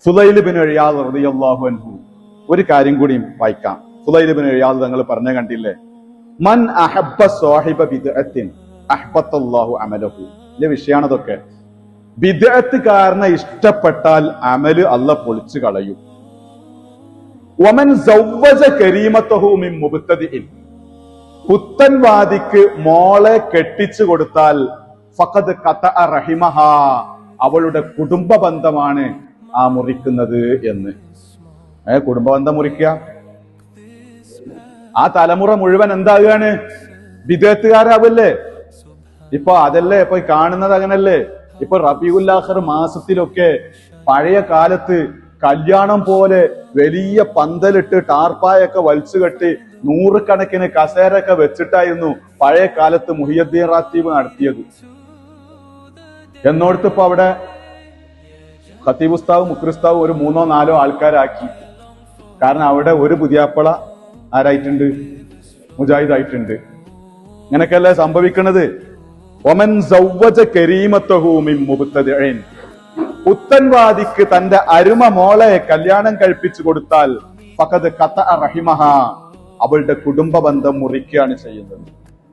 ഫുളൈൽ ഇബ്നു ഇയാദ് റളിയല്ലാഹു അൻഹു ഒരു കാര്യം കൂടി വായിക്കാം. ഫുളൈൽ ഇബ്നു ഇയാദ് തങ്ങൾ പറഞ്ഞ കണ്ടില്ലേ, മൻ അഹബ്ബ സാഹിബ ബിദ്അത്തിൻ അഹ്ബത്തല്ലാഹു അമലഹു. ഇതിന്റെ വിഷയമാണ് ഇതൊക്കെ. ബിദ്അത്തുകാരനെ ഇഷ്ടപ്പെട്ടാൽ അമല് അല്ലാഹ് പൊളിച്ചു കളയും. വമൻ സവ്വജ കരീമതഹു മിൻ മുബ്തദിഇൻ. പുത്തൻവാദിക്ക് മോളെ കെട്ടിച്ചു കൊടുത്താൽ ഫഖദ് ഖതഅ റഹിമഹാ, അവളുടെ കുടുംബ ബന്ധമാണ് ആ മുറിക്കുന്നത് എന്ന്. കുടുംബ ബന്ധം മുറിക്കുക, ആ തലമുറ മുഴുവൻ എന്താകുകയാണ്? ബിദ്അത്തുകാരാവല്ലേ. ഇപ്പൊ അതല്ലേ ഇപ്പൊ കാണുന്നത്, അങ്ങനല്ലേ? ഇപ്പൊ റബീഉൽ ആഖിർ മാസത്തിലൊക്കെ പഴയ കാലത്ത് കല്യാണം പോലെ വലിയ പന്തലിട്ട് ടാർപ്പായൊക്കെ വലിച്ചു കെട്ടി നൂറുകണക്കിന് കസേരയൊക്കെ വെച്ചിട്ടായിരുന്നു പഴയ കാലത്ത് മുഹിയുദ്ദീൻ റാത്തീബ് നടത്തിയത്. എന്നോടത്ത് ഇപ്പൊ അവിടെ ഖത്തീബ് ഉസ്താവും മുക്രിസ്താവും ഒരു 3-4 ആൾക്കാരാക്കി. കാരണം അവിടെ ഒരു പുതിയാപ്പള ആരായിട്ടുണ്ട്? മുജാഹിദ് ആയിട്ടുണ്ട്. ഇങ്ങനൊക്കെയല്ലേ സംഭവിക്കണത്. ഒമൻ സവ്വജ കരീമതഹു മിൻ മുബ്തദിഇൻ. പുത്തൻവാദിക്ക് തന്റെ അരുമ മോളെ കല്യാണം കഴിപ്പിച്ചു കൊടുത്താൽ ഫഖദ് ഖതഅ റഹിമഹാ, അവളുടെ കുടുംബ ബന്ധം മുറിക്കുകയാണ് ചെയ്യുന്നത്.